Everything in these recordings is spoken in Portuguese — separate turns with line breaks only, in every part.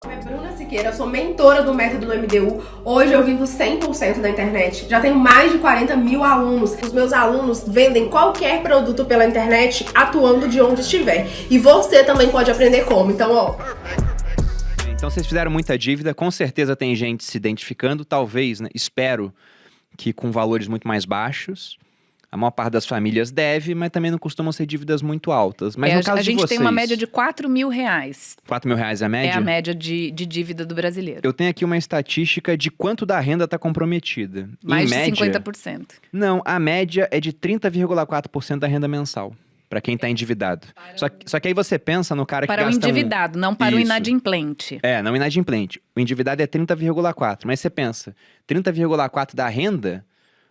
Meu nome é Bruna Siqueira, eu sou mentora do método do MDU. Hoje eu vivo 100% da internet. Já tenho mais de 40 mil alunos. Os meus alunos vendem qualquer produto pela internet, atuando de onde estiver. E você também pode aprender como. Então,
Então vocês fizeram muita dívida, com certeza tem gente se identificando, talvez, né, espero que com valores muito mais baixos. A maior parte das famílias deve, mas também não costumam ser dívidas muito altas. Mas no caso
a gente
de vocês,
tem uma média de R$4.000.
R$4.000 é a média?
É a média de dívida do brasileiro.
Eu tenho aqui uma estatística de quanto da renda está comprometida.
Mais
em
de
média,
50%.
Não, a média é de 30,4% da renda mensal. Para quem está endividado. Só que aí você pensa no cara que
Para o
gasta
endividado, não para o inadimplente.
não inadimplente. O endividado é 30,4%. Mas você pensa, 30,4% da renda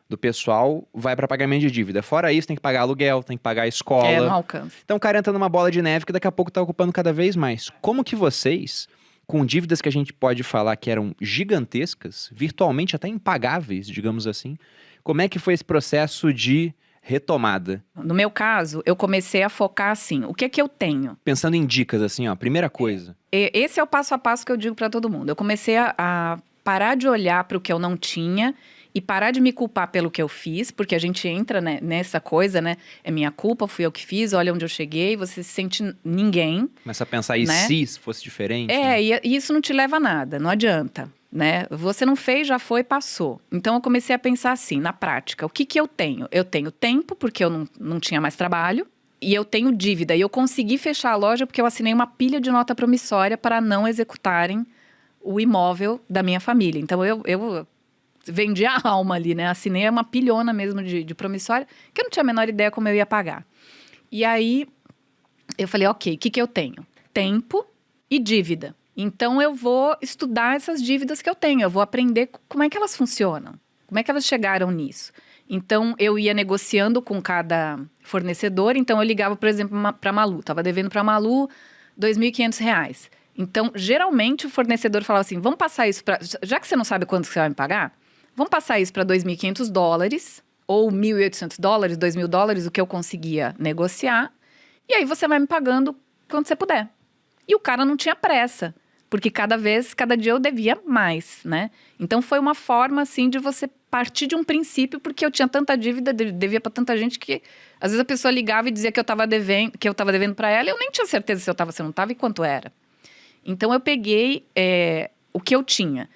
do pessoal vai para pagamento de dívida. Fora isso, tem que pagar aluguel, tem que pagar a escola.
Não alcança.
Então o cara entra numa bola de neve que daqui a pouco está ocupando cada vez mais. Como que vocês, com dívidas que a gente pode falar que eram gigantescas, virtualmente até impagáveis, digamos assim, como é que foi esse processo de retomada?
No meu caso, eu comecei a focar assim, o que é que eu tenho?
Pensando em dicas, assim, ó, primeira coisa.
Esse é o passo a passo que eu digo para todo mundo. Eu comecei a parar de olhar para o que eu não tinha e parar de me culpar pelo que eu fiz, porque a gente entra, né, nessa coisa, né? É minha culpa, fui eu que fiz, olha onde eu cheguei, você se sente ninguém.
Começa a pensar, e
né?
se fosse diferente? Né?
E isso não te leva a nada, não adianta, né? Você não fez, já foi, passou. Então eu comecei a pensar assim, na prática, o que eu tenho? Eu tenho tempo, porque eu não tinha mais trabalho, e eu tenho dívida. E eu consegui fechar a loja porque eu assinei uma pilha de nota promissória para não executarem o imóvel da minha família. Então eu vendi a alma ali, né? Assinei uma pilhona mesmo de promissória, que eu não tinha a menor ideia como eu ia pagar. E aí, eu falei, ok, o que eu tenho? Tempo e dívida. Então, eu vou estudar essas dívidas que eu tenho. Eu vou aprender como é que elas funcionam. Como é que elas chegaram nisso. Então, eu ia negociando com cada fornecedor. Então, eu ligava, por exemplo, para a Malu. Estava devendo para a Malu R$2.500. Então, geralmente, o fornecedor falava assim, vamos passar isso para... Já que você não sabe quanto você vai me pagar, vamos passar isso para $2.500 ou $1.800, $2.000, o que eu conseguia negociar. E aí você vai me pagando quando você puder. E o cara não tinha pressa, porque cada dia eu devia mais, né? Então foi uma forma, assim, de você partir de um princípio, porque eu tinha tanta dívida, devia para tanta gente que às vezes a pessoa ligava e dizia que eu estava devendo para ela, e eu nem tinha certeza se eu estava, se eu não estava e quanto era. Então eu peguei o que eu tinha.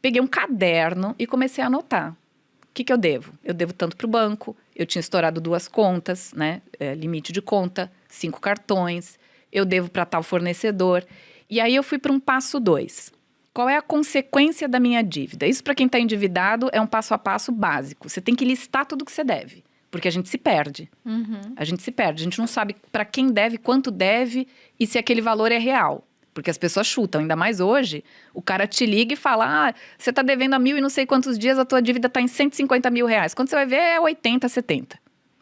Peguei um caderno e comecei a anotar. O que eu devo? Eu devo tanto para o banco, eu tinha estourado 2 contas, né? Limite de conta, 5 cartões, eu devo para tal fornecedor. E aí eu fui para um passo 2. Qual é a consequência da minha dívida? Isso para quem está endividado é um passo a passo básico. Você tem que listar tudo que você deve, porque a gente se perde. A gente se perde, a gente não sabe para quem deve, quanto deve e se aquele valor é real. Porque as pessoas chutam, ainda mais hoje, o cara te liga e fala, você tá devendo há 1.000 e não sei quantos dias, a tua dívida tá em R$150 mil. Quando você vai ver, é 80, 70.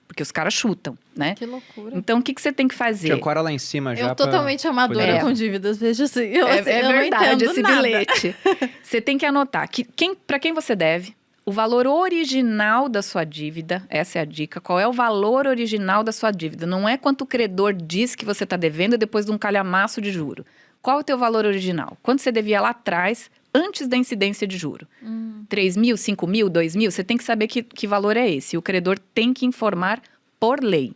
Porque os caras chutam, né?
Que loucura.
Então, o que você tem que fazer?
Tinha cora lá em cima já.
Eu totalmente amadora com dívidas, veja assim. Eu
verdade
não entendo
esse
nada.
bilhete. Você tem que anotar para quem você deve, o valor original da sua dívida, essa é a dica. Qual é o valor original da sua dívida? Não é quanto o credor diz que você está devendo depois de um calhamaço de juro. Qual é o teu valor original? Quanto você devia lá atrás, antes da incidência de juro? 3 mil, 5 mil, 2 mil? Você tem que saber que valor é esse. O credor tem que informar por lei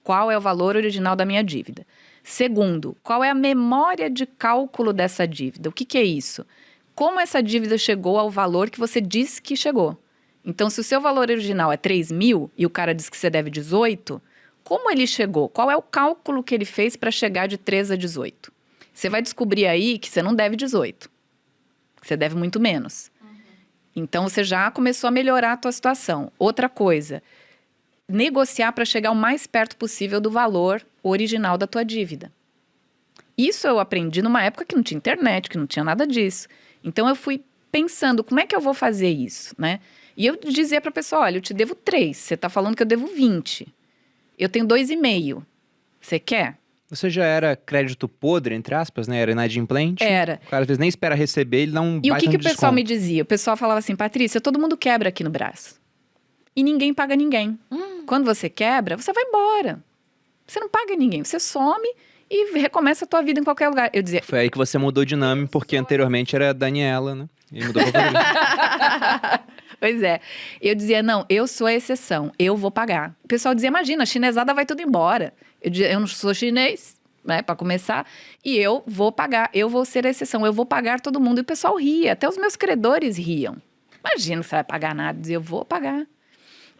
qual é o valor original da minha dívida. Segundo, qual é a memória de cálculo dessa dívida? O que é isso? Como essa dívida chegou ao valor que você disse que chegou? Então, se o seu valor original é 3 mil e o cara diz que você deve 18, como ele chegou? Qual é o cálculo que ele fez para chegar de 3 a 18? Você vai descobrir aí que você não deve 18. Que você deve muito menos. Então, você já começou a melhorar a tua situação. Outra coisa, negociar para chegar o mais perto possível do valor original da tua dívida. Isso eu aprendi numa época que não tinha internet, que não tinha nada disso. Então, eu fui pensando, como é que eu vou fazer isso, né? E eu dizia para a pessoa, olha, eu te devo 3, você está falando que eu devo 20. Eu tenho 2,5. Você quer?
Você já era crédito podre, entre aspas, né? Era inadimplente.
Era.
O cara às vezes nem espera receber, ele dá um
E o
baita
que
no
o pessoal me
desconto.
dizia? O pessoal falava assim, Patrícia, todo mundo quebra aqui no braço. E ninguém paga ninguém. Quando você quebra, você vai embora. Você não paga ninguém, você some e recomeça a tua vida em qualquer lugar. Eu dizia...
Foi aí que você mudou de nome, porque anteriormente era Daniela, né? E mudou pra Carolina.
Pois é. Eu dizia, não, eu sou a exceção, eu vou pagar. O pessoal dizia, imagina, a chinesada vai tudo embora. Eu dizia, eu não sou chinês, né, para começar, e eu vou pagar, eu vou ser a exceção, eu vou pagar todo mundo. E o pessoal ria, até os meus credores riam. Imagina que você vai pagar nada. Eu dizia, eu vou pagar.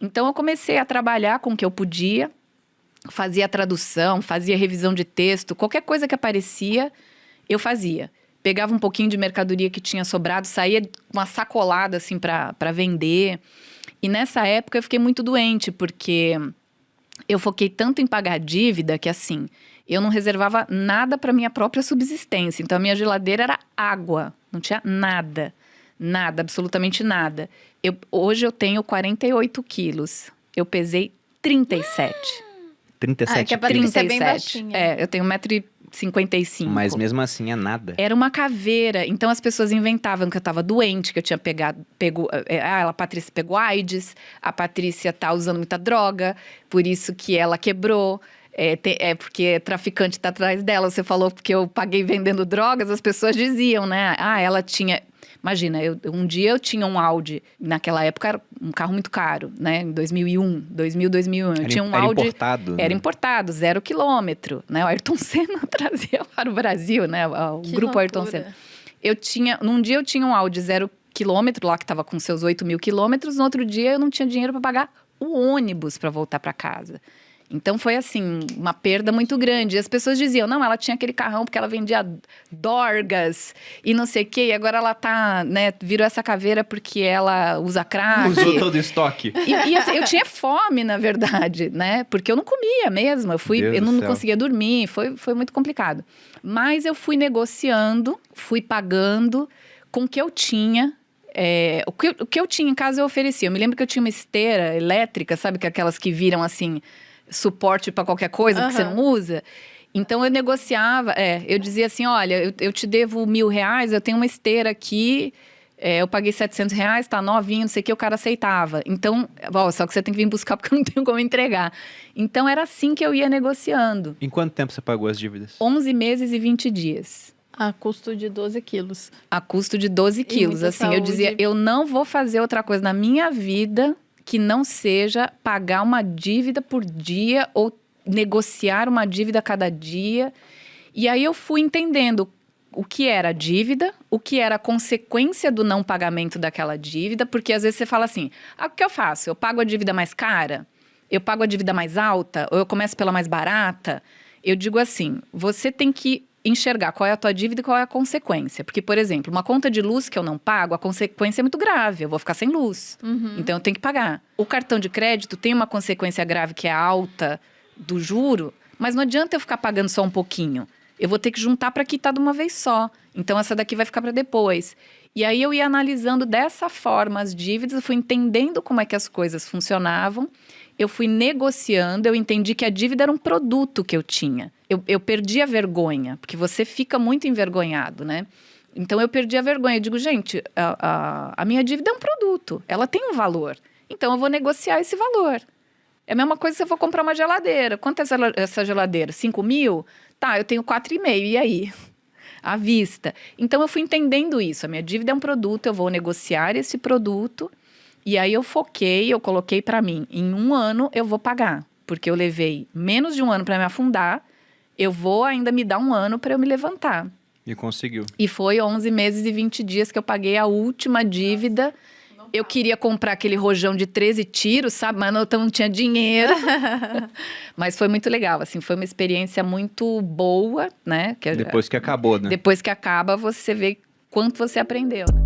Então, eu comecei a trabalhar com o que eu podia, fazia tradução, fazia revisão de texto, qualquer coisa que aparecia, eu fazia. Pegava um pouquinho de mercadoria que tinha sobrado, saía com uma sacolada, assim, para vender. E nessa época eu fiquei muito doente, porque eu foquei tanto em pagar dívida que, assim, eu não reservava nada para minha própria subsistência. Então, a minha geladeira era água, não tinha nada. Nada, absolutamente nada. Hoje eu tenho 48 quilos. Eu pesei 37.
37
que a Patrícia é bem
37.
baixinha.
Eu tenho 1,55 m.
Mas mesmo assim é nada.
Era uma caveira. Então as pessoas inventavam que eu tava doente, que eu tinha a Patrícia pegou AIDS, a Patrícia tá usando muita droga, por isso que ela quebrou. Porque traficante tá atrás dela. Você falou porque eu paguei vendendo drogas, as pessoas diziam, né? Ela tinha... Imagina, um dia eu tinha um Audi, naquela época era um carro muito caro, né? Em 2001. Eu tinha um Audi...
Importado, né?
Era importado, 0 quilômetro, né? O Ayrton Senna trazia para o Brasil, né? O grupo Ayrton Senna. Num dia eu tinha um Audi 0 quilômetro, lá que estava com seus 8 mil quilômetros, no outro dia eu não tinha dinheiro para pagar o ônibus para voltar para casa. Então, foi assim, uma perda muito grande. E as pessoas diziam, não, ela tinha aquele carrão porque ela vendia dorgas e não sei o quê. E agora ela tá, né, virou essa caveira porque ela usa crack.
Usou todo o estoque.
E assim, eu tinha fome, na verdade, né? Porque eu não comia mesmo. Eu não conseguia dormir. Foi muito complicado. Mas eu fui negociando, fui pagando com o que eu tinha. O que eu tinha em casa eu oferecia. Eu me lembro que eu tinha uma esteira elétrica, sabe? Que aquelas que viram assim... suporte para qualquer coisa que você não usa. Então, eu negociava, eu dizia assim, olha, eu te devo R$1.000, eu tenho uma esteira aqui, eu paguei R$700, tá novinho, não sei o que, o cara aceitava. Então, só que você tem que vir buscar porque eu não tenho como entregar. Então, era assim que eu ia negociando.
Em quanto tempo você pagou as dívidas?
11 meses e 20 dias.
A custo de 12 quilos.
A custo de 12 quilos. Assim, saúde. Eu dizia, eu não vou fazer outra coisa na minha vida... que não seja pagar uma dívida por dia ou negociar uma dívida a cada dia. E aí eu fui entendendo o que era a dívida, o que era a consequência do não pagamento daquela dívida, porque às vezes você fala assim, o que eu faço? Eu pago a dívida mais cara? Eu pago a dívida mais alta? Ou eu começo pela mais barata? Eu digo assim, você tem que enxergar qual é a tua dívida e qual é a consequência. Porque, por exemplo, uma conta de luz que eu não pago, a consequência é muito grave. Eu vou ficar sem luz. Então, eu tenho que pagar. O cartão de crédito tem uma consequência grave, que é a alta do juro. Mas não adianta eu ficar pagando só um pouquinho. Eu vou ter que juntar para quitar de uma vez só. Então, essa daqui vai ficar para depois. E aí, eu ia analisando dessa forma as dívidas. Eu fui entendendo como é que as coisas funcionavam. Eu fui negociando, eu entendi que a dívida era um produto que eu tinha. Eu perdi a vergonha, porque você fica muito envergonhado, né? Então, eu perdi a vergonha. Eu digo, gente, a minha dívida é um produto, ela tem um valor. Então, eu vou negociar esse valor. É a mesma coisa se eu for comprar uma geladeira. Quanto é essa geladeira? 5 mil? Tá, eu tenho 4,5, e aí? À vista. Então, eu fui entendendo isso. A minha dívida é um produto, eu vou negociar esse produto. E aí eu foquei, eu coloquei para mim, em 1 ano eu vou pagar. Porque eu levei menos de 1 ano para me afundar, eu vou ainda me dar 1 ano para eu me levantar.
E conseguiu.
E foi 11 meses e 20 dias que eu paguei a última dívida. Eu queria comprar aquele rojão de 13 tiros, sabe? Mas não tinha dinheiro. Mas foi muito legal, assim, foi uma experiência muito boa, né?
Depois que acabou, né?
Depois que acaba, você vê quanto você aprendeu, né?